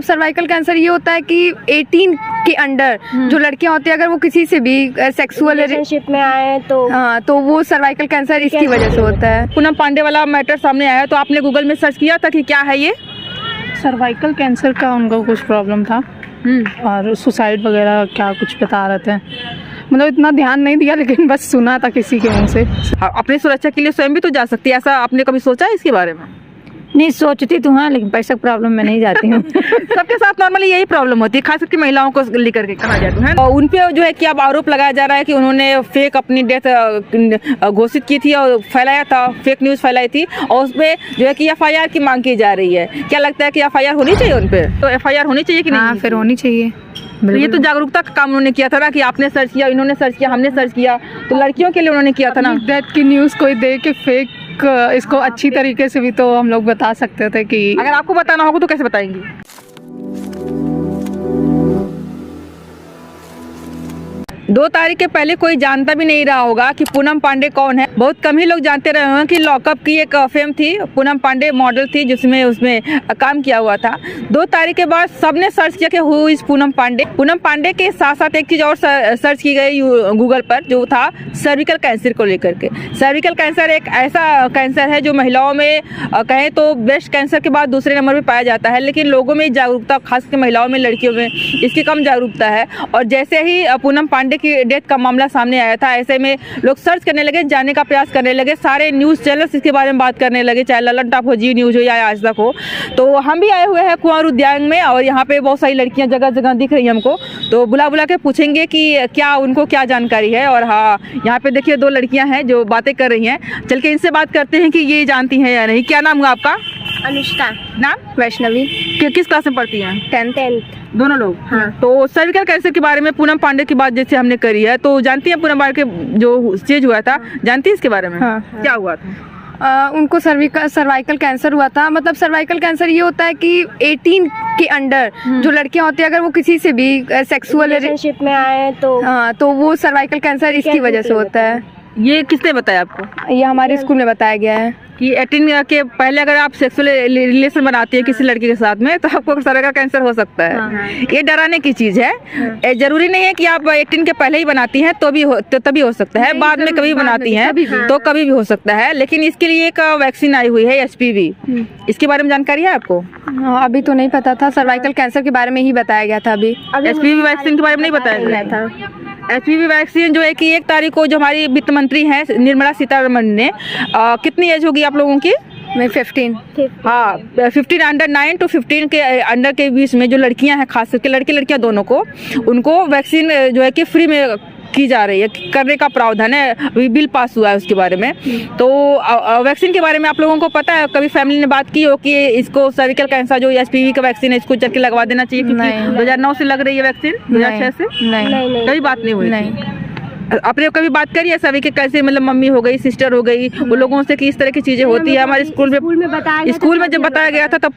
Cervical cancer ये होता है कि 18 के अंडर जो लड़कियां होती है, अगर वो किसी से भी सेक्सुअल रिलेशनशिप में आए तो हाँ, तो वो सर्वाइकल कैंसर इसकी वजह से होता है। पूनम पांडे वाला मैटर सामने आया तो आपने गूगल में सर्च किया था कि क्या है ये? सर्वाइकल कैंसर का उनको कुछ प्रॉब्लम था और सुसाइड वगैरह क्या कुछ बता रहे थे। मतलब इतना ध्यान नहीं दिया, लेकिन बस सुना था किसी के मुंह से। अपनी सुरक्षा के लिए स्वयं भी तो जा सकती है, ऐसा आपने कभी सोचा है इसके बारे में? नहीं सोचती तो हाँ, लेकिन पैसा की प्रॉब्लम में नहीं जाती हूँ। सबके साथ नॉर्मली यही प्रॉब्लम होती है, खास करके महिलाओं को लेकर के कहा जाता है। और उन पे जो है कि अब आरोप लगाया जा रहा है कि उन्होंने फेक अपनी डेथ घोषित की थी और फैलाया था, फेक न्यूज़ फैलाई थी, और उसपे जो है कि एफआईआर की मांग की जा रही है। क्या लगता है कि एफआईआर होनी चाहिए उन पे? तो एफआईआर होनी चाहिए कि नहीं? हाँ, फिर होनी चाहिए। तो ये तो जागरूकता का काम उन्होंने किया था ना, कि आपने सर्च किया, इन्होंने सर्च किया, हमने सर्च किया, तो लड़कियों के लिए उन्होंने किया था ना। डेथ की न्यूज़ कोई दे के फेक इसको अच्छी तरीके से भी तो हम लोग बता सकते थे कि अगर आपको बताना होगा तो कैसे बताएंगी? 2 तारीख के पहले कोई जानता भी नहीं रहा होगा कि पूनम पांडे कौन है। बहुत कम ही लोग जानते रहे होंगे कि लॉकअप की एक फिल्म थी, पूनम पांडे मॉडल थी जिसमें उसमें काम किया हुआ था। 2 तारीख के बाद सबने सर्च किया कि हु इज पूनम पांडे। पूनम पांडे के साथ साथ एक चीज़ और सर्च की गई गूगल पर, जो था सर्विकल कैंसर को लेकर के। सर्विकल कैंसर एक ऐसा कैंसर है जो महिलाओं में कहें तो ब्रेस्ट कैंसर के बाद दूसरे नंबर पर पाया जाता है, लेकिन लोगों में जागरूकता, खासकर महिलाओं में, लड़कियों में इसकी कम जागरूकता है। और जैसे ही पूनम पांडे की डेथ का मामला सामने आया था, ऐसे में लोग सर्च करने लगे, जानने का प्रयास करने लगे, सारे न्यूज़ चैनल्स इसके बारे में बात करने लगे, चाहे ललन टॉप हो, जी न्यूज़ हो या आज तक हो। तो हम भी आए हुए हैं कुंवर उद्यान में, और यहाँ पे बहुत सारी लड़कियाँ जगह जगह दिख रही हैं हमको, तो बुला बुला के पूछेंगे कि क्या उनको क्या जानकारी है। और हाँ, यहाँ पे देखिए 2 लड़कियाँ हैं जो बातें कर रही हैं, चल के इनसे बात करते हैं कि ये जानती हैं या नहीं। क्या नाम हुआ आपका? अनुष्का। नाम? वैष्णवी। किस क्लास में पढ़ती हैं? 10th। दोनों लोग? हाँ। तो सर्विकल कैंसर के बारे में पूनम पांडे की बात जैसे हमने करी है, तो जानती हैं पूनम पांडे के जो स्टेज हुआ था, जानती है इसके बारे में? हाँ। क्या हुआ था? उनको सर्वाइकल कैंसर हुआ था। मतलब सर्वाइकल कैंसर ये होता है कि 18 के अंडर जो लड़कियां होती है, अगर वो किसी से भी सेक्सुअल रिलेशनशिप में आए तो हाँ, तो वो सर्वाइकल कैंसर इसकी वजह से होता है। ये किसने बताया आपको? ये हमारे स्कूल में बताया गया है कि 18 के पहले अगर आप सेक्सुअल रिलेशन बनाती है किसी लड़की के साथ में, तो आपको सर्वाइकल कैंसर हो सकता है। हाँ। ये डराने की चीज़ है। जरूरी नहीं है कि आप 18 के पहले ही बनाती हैं तो तभी हो सकता है, बाद में कभी बनाती हैं तो कभी भी हो सकता है। लेकिन इसके लिए एक वैक्सीन आई हुई है, HPV। इसके बारे में जानकारी है आपको? अभी तो नहीं पता था, सर्वाइकल कैंसर के बारे में ही बताया गया था। अभी HPV वैक्सीन के बारे में नहीं बताया गया था। HPV वैक्सीन जो है कि 1 तारीख को जो हमारी वित्त मंत्री हैं निर्मला सीतारमण ने, कितनी एज होगी आप लोगों की? मैं 15। हाँ, 15 अंडर 9 to 15 के अंडर के बीच में जो लड़कियां हैं, खास करके लड़कियां दोनों को, उनको वैक्सीन जो है कि फ्री में की जा रही है, करने का प्रावधान है, अभी बिल पास हुआ है उसके बारे में। तो वैक्सीन के बारे में आप लोगों को पता है, कभी फैमिली ने बात की हो कि इसको सर्विकल कैंसर जो HPV का वैक्सीन है इसको चल के लगवा देना चाहिए? क्योंकि 2009 से लग रही है वैक्सीन, 2006 से नहीं, कभी बात नहीं हुई? नहीं। आपने कभी बात करी है सभी के कैसे, मतलब मम्मी हो गई, सिस्टर हो गई, वो लोगों से कि इस तरह की चीजें होती है? हमारे स्कूल में जब बताया गया था तब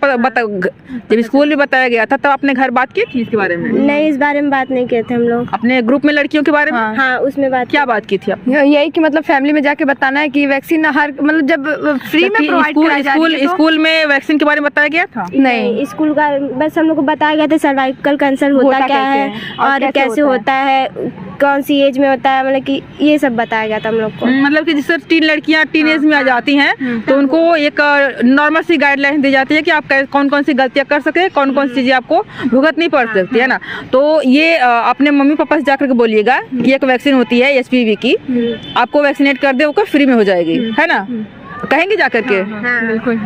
जब स्कूल में बताया गया था तब आपने घर बात की थी इसके बारे में? नहीं, इस बारे में बात नहीं किए थे हम लोग। अपने ग्रुप में लड़कियों के बारे में? हाँ, उसमें क्या बात की थी आप? यही कि मतलब फैमिली में जाके बताना है कि वैक्सीन हर मतलब जब फ्री में प्रोवाइड कराई जा रही है तो स्कूल में वैक्सीन के बारे में बताया गया था? नहीं, स्कूल का बस हम लोग को बताया गया था सर्वाइकल कैंसर होता क्या है और कैसे होता है, कौन सी एज में होता है, मतलब कि ये सब बताया गया था हम लोग को। मतलब कि जिससे टीन लड़कियां टीन एज में आ जाती हैं तो उनको एक नॉर्मल सी गाइडलाइन दी जाती है कि आप कौन कौन सी गलतियां कर सकते हैं, कौन कौन सी चीजें आपको भुगतनी पड़ सकती है ना। तो ये अपने मम्मी पापा से जाकर के बोलिएगा कि एक वैक्सीन होती है HPV की, आपको वैक्सीनेट कर दे, वो फ्री में हो जाएगी, है ना? कहेंगे जाकर के? हाँ, बिल्कुल।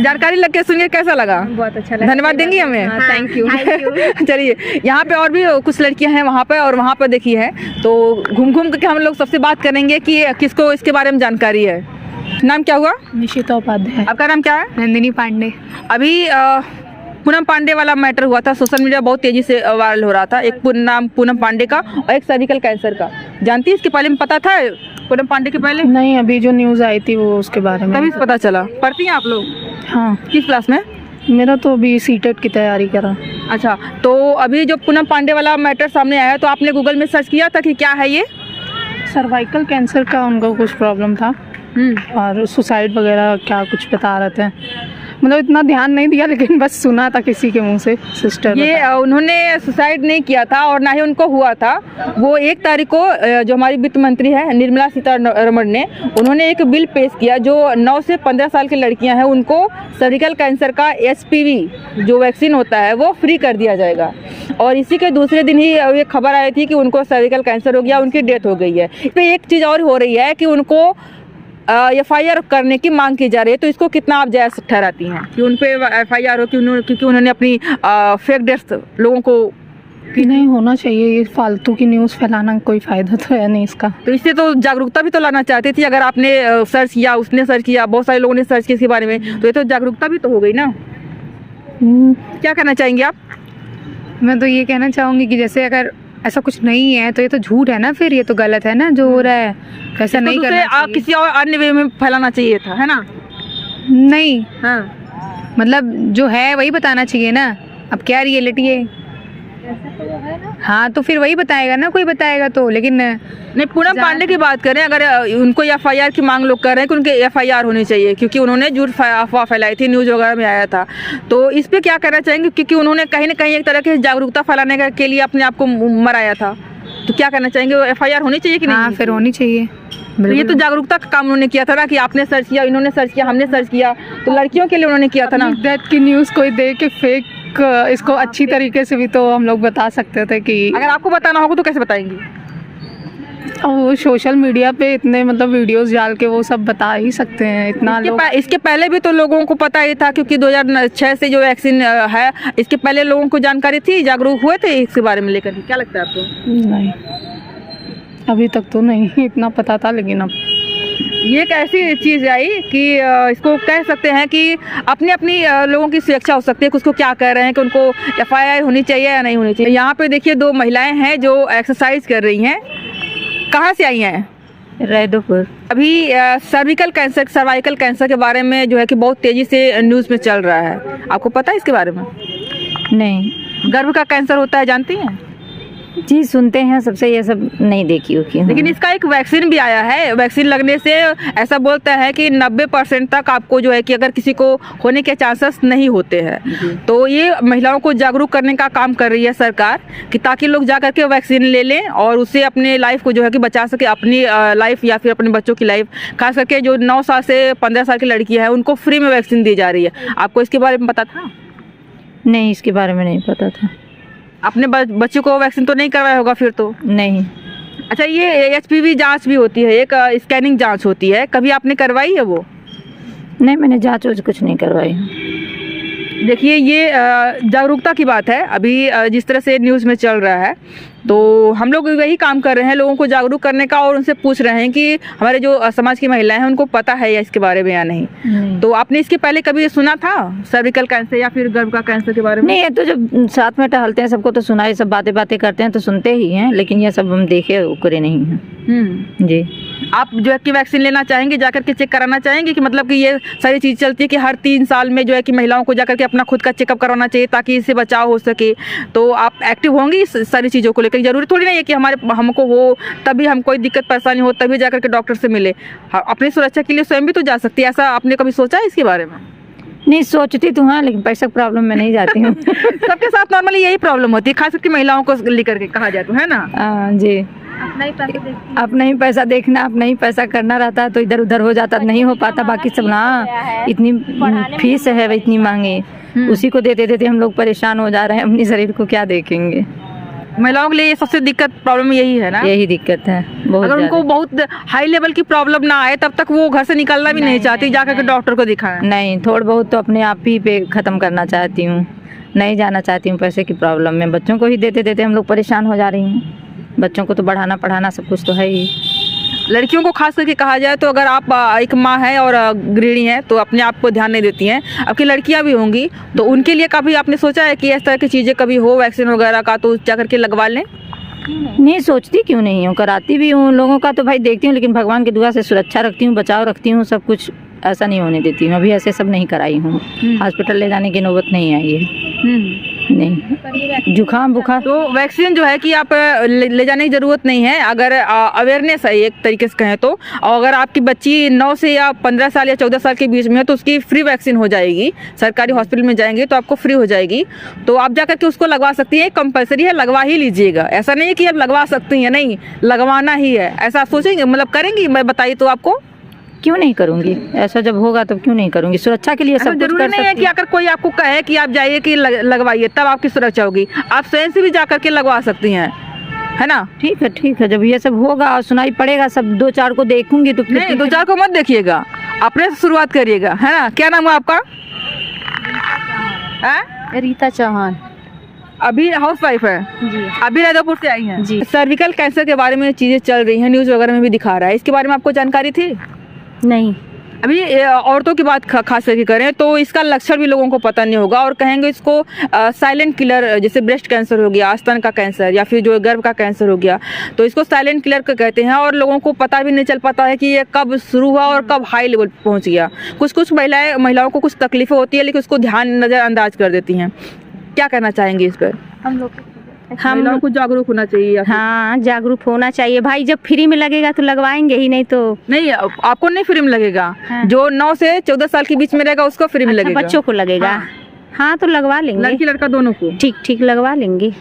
जानकारी लग के सुनिए, कैसा लगा? बहुत अच्छा लगा। धन्यवाद देंगी हमें? Thank you. चलिए, यहाँ पे और भी कुछ लड़कियां हैं वहाँ पे, और वहाँ पे देखी है, तो घूम घूम करके हम लोग सबसे बात करेंगे कि किसको इसके बारे में जानकारी है। नाम क्या हुआ? निशिता उपाध्याय। आपका नाम क्या है? नंदिनी पांडे। अभी पूनम पांडे वाला मैटर हुआ था, सोशल मीडिया बहुत तेजी से वायरल हो रहा था, एक नाम पूनम पांडे का और एक सर्विकल कैंसर का। जानती है इसके पहले में पता था पूनम पांडे के पहले? नहीं, अभी जो न्यूज़ आई थी वो उसके बारे में तभी पता चला। पढ़ती हैं आप लोग? हाँ। किस क्लास में? मेरा तो अभी सीटेट की तैयारी करा। अच्छा, तो अभी जो पूनम पांडे वाला मैटर सामने आया तो आपने गूगल में सर्च किया था कि क्या है ये? सर्वाइकल कैंसर का उनको कुछ प्रॉब्लम था और सुसाइड वगैरह क्या कुछ बता रहे थे। मतलब इतना ध्यान नहीं दिया, लेकिन बस सुना था किसी के मुंह से, सिस्टर ये उन्होंने सुसाइड नहीं किया था और ना ही उनको हुआ था। वो 1 तारीख को जो हमारी वित्त मंत्री है निर्मला सीतारमण ने, उन्होंने एक बिल पेश किया जो 9 से 15 साल की लड़कियां हैं उनको सर्विकल कैंसर का HPV जो वैक्सीन होता है वो फ्री कर दिया जाएगा। और इसी के दूसरे दिन ही ये खबर आई थी कि उनको सर्विकल कैंसर हो गया, उनकी डेथ हो गई है। इस पर एक चीज़ और हो रही है कि उनको FIR करने की मांग की जा रही है, तो इसको कितना आप जायज़ ठहराती हैं कि उन पे FIR हो क्योंकि उन्होंने अपनी फेक डेथ लोगों को कि नहीं होना चाहिए। ये फालतू की न्यूज़ फैलाना कोई फ़ायदा तो है नहीं इसका। तो इससे तो जागरूकता भी तो लाना चाहती थी। अगर आपने सर्च किया, उसने सर्च किया, बहुत सारे लोगों ने सर्च किया इसके बारे में, तो ये तो जागरूकता भी तो हो गई ना। क्या कहना चाहेंगे आप? मैं तो ये कहना चाहूँगी कि जैसे अगर ऐसा कुछ नहीं है तो ये तो झूठ है ना, फिर ये तो गलत है ना जो हो रहा है, तो ऐसा नहीं करना चाहिए। किसी और अन्य वे में फैलाना चाहिए था, है ना? नहीं, हाँ, मतलब जो है वही बताना चाहिए ना। अब क्या रियलिटी है, हाँ तो फिर वही बताएगा ना, कोई बताएगा तो। लेकिन नहीं, पूनम पांडे की बात करें, अगर उनको FIR की मांग लोग कर रहे हैं कि उनके FIR होनी चाहिए क्योंकि उन्होंने झूठ अफवाह फैलाई थी, न्यूज़ वगैरह में आया था, तो इस पे क्या कहना चाहेंगे? क्योंकि उन्होंने कहीं ना कहीं एक तरह की जागरूकता फैलाने के लिए अपने आप को मराया था, तो क्या कहना चाहेंगे? FIR होनी चाहिए कि नहीं? हाँ, फिर होनी चाहिए। तो ये तो जागरूकता का काम उन्होंने किया था ना कि आपने सर्च किया, इन्होंने सर्च किया, हमने सर्च किया, तो लड़कियों के लिए उन्होंने किया था ना। डेथ की न्यूज़ कोई दे के फेक इसको अच्छी तरीके से भी तो हम लोग बता सकते थे कि अगर आपको बताना होगा तो कैसे बताएंगे? वो सोशल मीडिया पे इतने मतलब वीडियोस डाल के वो सब बता ही सकते हैं इतना लोग। इसके पहले भी तो लोगों को पता ही था क्योंकि 2006 से जो वैक्सीन है, इसके पहले लोगों को जानकारी थी, जागरूक हुए थे इसके बारे में लेकर। क्या लगता है आपको? नहीं, अभी तक तो नहीं इतना पता था, लेकिन अब ये एक ऐसी चीज़ आई कि इसको कह सकते हैं कि अपनी अपनी लोगों की स्वेच्छा हो सकती है कि उसको क्या कह रहे हैं कि उनको FIR होनी चाहिए या नहीं होनी चाहिए। यहाँ पे देखिए 2 महिलाएं हैं जो एक्सरसाइज कर रही हैं। कहाँ से आई हैं? रैदोपुर। अभी सर्विकल कैंसर के बारे में जो है कि बहुत तेज़ी से न्यूज़ में चल रहा है, आपको पता है इसके बारे में? नहीं। गर्भ का कैंसर होता है, जानती हैं? जी सुनते हैं सबसे, ये सब नहीं देखी होगी। लेकिन इसका एक वैक्सीन भी आया है। वैक्सीन लगने से ऐसा बोलता है कि 90% तक आपको जो है कि अगर किसी को होने के चांसेस नहीं होते हैं। तो ये महिलाओं को जागरूक करने का काम कर रही है सरकार कि ताकि लोग जा करके वैक्सीन ले लें और उससे अपने लाइफ को जो है कि बचा सके, अपनी लाइफ या फिर अपने बच्चों की लाइफ। खास करके जो 9 साल से 15 साल की लड़की है उनको फ्री में वैक्सीन दी जा रही है। आपको इसके बारे में पता था? नहीं, इसके बारे में नहीं पता था। अपने बच्चों को वैक्सीन तो नहीं करवाया होगा फिर तो? नहीं। अच्छा, ये HPV जांच भी होती है, एक स्कैनिंग जांच होती है, कभी आपने करवाई है वो? नहीं, मैंने जांच कुछ नहीं करवाई। देखिए, ये जागरूकता की बात है। अभी जिस तरह से न्यूज़ में चल रहा है, तो हम लोग वही काम कर रहे हैं, लोगों को जागरूक करने का, और उनसे पूछ रहे हैं कि हमारे जो समाज की महिलाएं हैं उनको पता है या इसके बारे में या नहीं। तो आपने इसके पहले कभी सुना था सर्विकल कैंसर या फिर गर्भ का कैंसर के बारे में? नहीं, ये तो जब साथ में टहलते हैं सबको तो सुना, ये सब बातें करते हैं तो सुनते ही हैं, लेकिन ये सब हम देखे करे नहीं हैं। जी। आप जो है कि वैक्सीन लेना चाहेंगे, जाकर के चेक कराना चाहेंगे कि मतलब कि ये सारी चीज़ चलती है कि हर 3 साल में जो है कि महिलाओं को जाकर के अपना खुद का चेकअप करवाना चाहिए ताकि इससे बचाव हो सके। तो आप एक्टिव होंगी इस सारी चीज़ों को लेकर? जरूरी थोड़ी नहीं है कि हमको हो तभी हम कोई दिक्कत परेशानी हो तभी जाकर के डॉक्टर से मिले। अपनी सुरक्षा के लिए स्वयं भी तो जा सकती है। ऐसा आपने कभी सोचा है इसके बारे में? नहीं, सोचती तो हाँ, लेकिन पैसा प्रॉब्लम में नहीं जाती हूँ। सबके साथ नॉर्मली यही प्रॉब्लम होती है, खास करके महिलाओं को लेकर के कहा जाए तो, है ना? जी। अपना ही पैसा देखना, अपना ही पैसा करना रहता है तो इधर उधर हो जाता, नहीं हो पाता। बाकी सब ना इतनी फीस है इतनी महंगी, उसी को देते देते हम लोग परेशान हो जा रहे हैं। अपनी शरीर को क्या देखेंगे? महिलाओं के लिए सबसे दिक्कत प्रॉब्लम यही है ना? यही दिक्कत है बहुत। अगर उनको बहुत हाई लेवल की प्रॉब्लम ना आए तब तक वो घर से निकलना भी नहीं चाहती, जाकर के डॉक्टर को दिखाएं। नहीं, थोड़ा बहुत तो अपने आप ही पे ख़त्म करना चाहती हूँ, नहीं जाना चाहती हूँ पैसे की प्रॉब्लम में। बच्चों को ही देते देते हम लोग परेशान हो जा रही हैं। बच्चों को तो बढ़ाना पढ़ाना सब कुछ तो है ही। लड़कियों को खास करके कहा जाए तो अगर आप एक माँ है और गृहिणी है तो अपने आप को ध्यान नहीं देती हैं, आपकी लड़कियां भी होंगी, तो उनके लिए कभी आपने सोचा है कि इस तरह की चीज़ें कभी हो वैक्सीन वगैरह का तो जा करके लगवा लें? नहीं सोचती क्यों नहीं हूँ, कराती भी हूँ लोगों का तो भाई देखती हूँ, लेकिन भगवान की दुआ से सुरक्षा रखती हूँ, बचाव रखती हूँ, सब कुछ ऐसा नहीं होने देती हूँ। अभी ऐसे सब नहीं कराई हूँ, हॉस्पिटल ले जाने की नौबत नहीं आई है। नहीं, जुकाम बुखार तो वैक्सीन जो है कि आप ले जाने की ज़रूरत नहीं है, अगर अवेयरनेस है एक तरीके से कहें तो। और अगर आपकी बच्ची 9 से या 15 साल या 14 साल के बीच में है तो उसकी फ्री वैक्सीन हो जाएगी। सरकारी हॉस्पिटल में जाएंगे तो आपको फ्री हो जाएगी, तो आप जाकर के उसको लगवा सकती हैं। कंपलसरी है, लगवा ही लीजिएगा। ऐसा नहीं है कि आप लगवा सकती हैं, नहीं, लगवाना ही है। ऐसा सोचेंगे, मतलब करेंगी, मैं बताइए तो आपको क्यों नहीं करूँगी? ऐसा जब होगा तब क्यों नहीं करूँगी? सुरक्षा के लिए सब कुछ जरूरी कर नहीं है कि अगर कोई आपको कहे कि आप जाइए कि लगवाइए तब आपकी सुरक्षा होगी। आप स्वयं से भी जाकर के लगवा सकती हैं, है ना? ठीक है, जब ये सब होगा और सुनाई पड़ेगा सब 2-4 को देखूंगी तो नहीं, 2-4 को मत देखिएगा, अपने से शुरुआत करिएगा, है ना? क्या नाम है आपका? रीता चौहान। अभी हाउस वाइफ है जी। अभी राजापुर से आई हैं जी। सर्विकल कैंसर के बारे में चीजें चल रही हैं, न्यूज वगैरह में भी दिखा रहा है, इसके बारे में आपको जानकारी थी? नहीं। अभी औरतों की बात खास करके करें तो इसका लक्षण भी लोगों को पता नहीं होगा और कहेंगे इसको साइलेंट किलर, जैसे ब्रेस्ट कैंसर हो गया, स्तन का कैंसर या फिर जो गर्भ का कैंसर हो गया, तो इसको साइलेंट किलर कहते हैं। और लोगों को पता भी नहीं चल पाता है कि ये कब शुरू हुआ और कब हाई लेवल पहुंच गया। कुछ महिलाओं को कुछ तकलीफें होती है लेकिन उसको नज़रअंदाज कर देती हैं। क्या कहना चाहेंगे इस पर? हम लोग को जागरूक होना चाहिए। हाँ, जागरूक होना चाहिए भाई। जब फ्री में लगेगा तो लगवाएंगे ही, नहीं तो नहीं। आपको नहीं फ्री में लगेगा। हाँ। जो 9 से 14 साल के बीच में रहेगा उसको फ्री में लगेगा। बच्चों को लगेगा। हाँ तो लगवा लेंगे, लड़की लड़का दोनों को। ठीक लगवा लेंगे।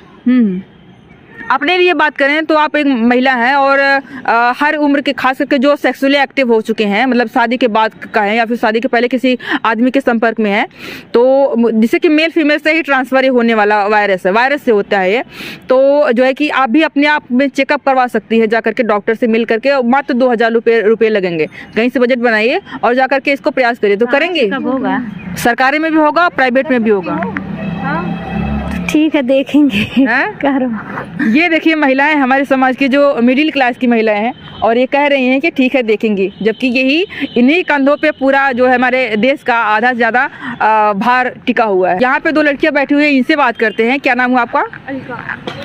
अपने लिए बात करें तो आप एक महिला हैं और हर उम्र के, खास करके जो सेक्सुअली एक्टिव हो चुके हैं, मतलब शादी के बाद का है या फिर शादी के पहले किसी आदमी के संपर्क में है, तो जिससे कि मेल फीमेल से ही ट्रांसफर होने वाला वायरस है, वायरस से होता है ये। तो जो है कि आप भी अपने आप में चेकअप करवा सकती है जाकर के डॉक्टर से मिल करके। मात्र 2000 रुपये लगेंगे। कहीं से बजट बनाइए और जाकर के इसको प्रयास करिए, तो करेंगे। होगा, सरकारी में भी होगा, प्राइवेट में भी होगा। ठीक है, देखेंगे। करो। ये देखिए महिलाएं, हमारे समाज की जो मिडिल क्लास की महिलाएं हैं और ये कह रही हैं कि ठीक है देखेंगी, जबकि यही इन्हीं कंधों पे पूरा जो है हमारे देश का आधा से ज़्यादा भार टिका हुआ है। यहाँ पे 2 लड़कियां बैठी हुई हैं, इनसे बात करते हैं। क्या नाम हुआ आपका?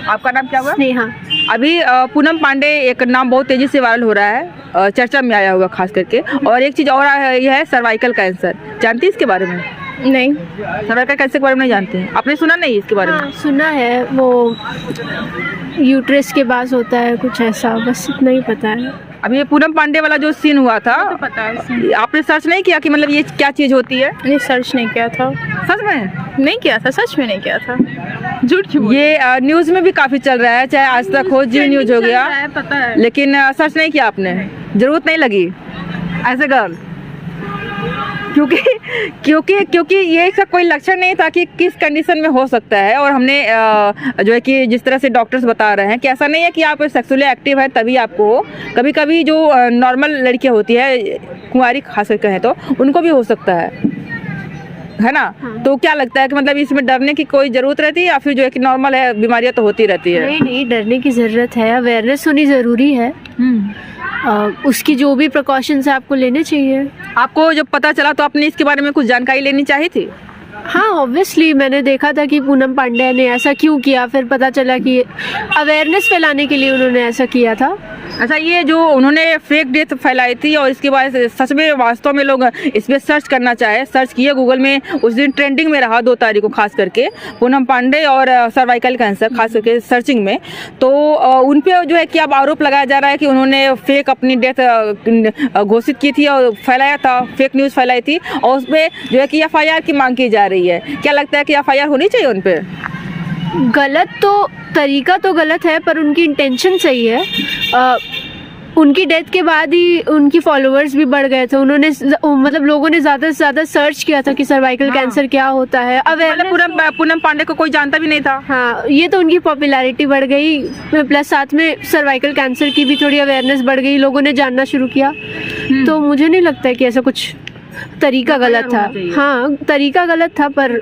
आपका नाम क्या हुआ? स्नेहा। अभी पूनम पांडे एक नाम बहुत तेजी से वायरल हो रहा है, चर्चा में आया हुआ खास करके। और एक चीज़ और यह है सर्वाइकल कैंसर, जानती है इसके बारे में? नहीं, सर्वाइकल कैंसर के बारे में नहीं जानते हैं? आपने सुना नहीं इसके बारे में? हाँ, सुना है, वो यूट्रस के पास होता है कुछ ऐसा, बस इतना ही पता है। अभी ये पूनम पांडे वाला जो सीन हुआ था, तो पता है। आपने सर्च नहीं किया कि मतलब ये क्या चीज होती है? नहीं, सर्च नहीं किया था। सच में नहीं किया था, सच में नहीं किया था। झूठ क्यों? ये न्यूज में भी काफी चल रहा है, चाहे आज तक हो, जी न्यूज हो गया, पता है। लेकिन सर्च नहीं किया आपने, जरूरत नहीं लगी ऐसे गर्ल, क्योंकि ये इसका कोई लक्षण नहीं था कि किस कंडीशन में हो सकता है। और हमने जो है कि जिस तरह से डॉक्टर्स बता रहे हैं कि ऐसा नहीं है कि आप सेक्सुअली एक्टिव है तभी आपको हो, कभी कभी जो नॉर्मल लड़कियां होती है, कुंवारी खास करके कहें तो, उनको भी हो सकता है ना? हाँ। तो क्या लगता है कि मतलब इसमें डरने की कोई जरूरत रहती है या फिर जो है कि नॉर्मल है, बीमारियां तो होती रहती है? नहीं, डरने की जरूरत है, अवेयरनेस होनी जरूरी है। उसकी जो भी प्रिकॉशंस है आपको लेने चाहिए। आपको जब पता चला तो आपने इसके बारे में कुछ जानकारी लेनी चाहिए थी? हाँ, ऑब्वियसली मैंने देखा था कि पूनम पांडे ने ऐसा क्यों किया, फिर पता चला कि अवेयरनेस फैलाने के लिए उन्होंने ऐसा किया था। अच्छा, ये जो उन्होंने फेक डेथ फैलाई थी और इसके बाद सच में वास्तव में लोग इस पर सर्च करना चाहे, सर्च किए गूगल में, उस दिन ट्रेंडिंग में रहा 2 तारीख को खास करके पूनम पांडे और सर्वाइकल कैंसर खास करके सर्चिंग में, तो उन पे जो है कि अब आरोप लगाया जा रहा है कि उन्होंने फेक अपनी डेथ घोषित की थी और फैलाया था, फेक न्यूज़ फैलाई थी और उस पर जो है कि FIR की मांग की जा रही है। क्या लगता है कि FIR होनी चाहिए उन पर? गलत तो तरीका तो गलत है पर उनकी इंटेंशन सही है। उनकी डेथ के बाद ही उनकी फॉलोअर्स भी बढ़ गए थे। उन्होंने मतलब लोगों ने ज़्यादा से ज़्यादा सर्च किया था कि सर्वाइकल कैंसर क्या होता है। मतलब पूनम पांडे को कोई जानता भी नहीं था। हाँ, ये तो उनकी पॉपुलैरिटी बढ़ गई, प्लस साथ में सर्वाइकल कैंसर की भी थोड़ी अवेयरनेस बढ़ गई, लोगों ने जानना शुरू किया। तो मुझे नहीं लगता है कि ऐसा कुछ तरीका गलत था। हाँ, तरीका गलत था पर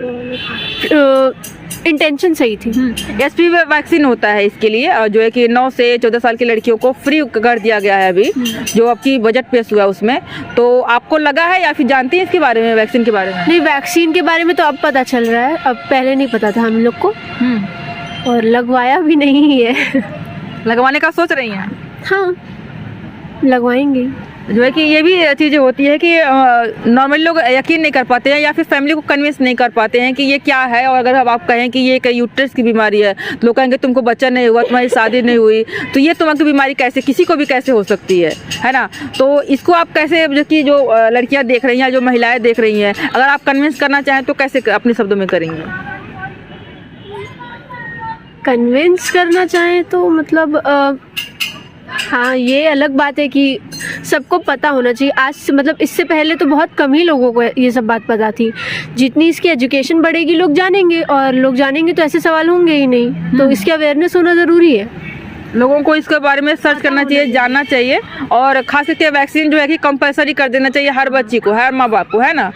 इंटेंशन सही थी। HPV वैक्सीन होता है इसके लिए, जो है कि 9 से 14 साल की लड़कियों को फ्री कर दिया गया है अभी, जो आपकी बजट पेश हुआ उसमें। तो आपको लगा है या फिर जानती है इसके बारे में, वैक्सीन के बारे में? नहीं, वैक्सीन के बारे में तो अब पता चल रहा है, अब पहले नहीं पता था हम लोग को, और लगवाया भी नहीं है। लगवाने का सोच रही हैं? हाँ, लगवाएंगे। जो है कि ये भी चीज़ें होती है कि नॉर्मली लोग यकीन नहीं कर पाते हैं या फिर फैमिली को कन्विंस नहीं कर पाते हैं कि ये क्या है। और अगर अब आप कहें कि ये एक यूट्रस की बीमारी है, तो लोग कहेंगे तुमको बच्चा नहीं हुआ, तुम्हारी शादी नहीं हुई, तो ये तुम्हारी बीमारी कैसे, किसी को भी कैसे हो सकती है ना। तो इसको आप कैसे, जो कि जो लड़कियाँ देख रही हैं, जो महिलाएँ देख रही हैं, अगर आप कन्विंस करना चाहें तो कैसे अपने शब्दों में करेंगे? कन्विंस करना चाहें तो मतलब हाँ, ये अलग बात है कि सबको पता होना चाहिए। आज मतलब इससे पहले तो बहुत कम ही लोगों को ये सब बात पता थी। जितनी इसकी एजुकेशन बढ़ेगी लोग जानेंगे, और लोग जानेंगे तो ऐसे सवाल होंगे ही नहीं। तो इसकी अवेयरनेस होना ज़रूरी है। लोगों को इसके बारे में सर्च करना चाहिए, जानना चाहिए, और खास करके वैक्सीन जो है कि कंपलसरी कर देना चाहिए हर बच्ची को, हर माँ बाप को, है ना।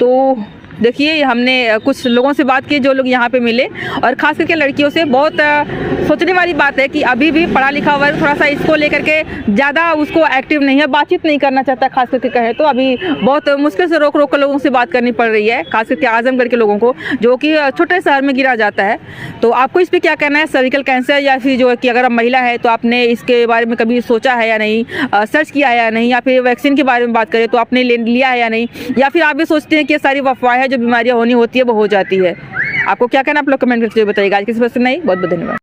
तो देखिए, हमने कुछ लोगों से बात की जो लोग यहाँ पे मिले, और खास करके लड़कियों से बहुत सोचने वाली बात है कि अभी भी पढ़ा लिखा वर्ग थोड़ा सा इसको लेकर के ज़्यादा उसको एक्टिव नहीं है, बातचीत नहीं करना चाहता। खास करके कहे तो अभी बहुत मुश्किल से रोक कर लोगों से बात करनी पड़ रही है, खास करके आजमगढ़ के लोगों को, जो कि छोटे शहर में गिरा जाता है। तो आपको इस पर क्या कहना है? सर्विकल कैंसर, या फिर जो है कि अगर आप महिला है तो आपने इसके बारे में कभी सोचा है या नहीं, सर्च किया है या नहीं, या फिर वैक्सीन के बारे में बात करें तो आपने लिया है या नहीं, या फिर आप भी सोचते हैं कि सारी अफवाह है, जो बीमारियाँ होनी होती है वो हो जाती है? आपको क्या कहना, आप लोग कमेंट करके बताइएगा। आज किसी प्रश्न नहीं, बहुत बहुत धन्यवाद।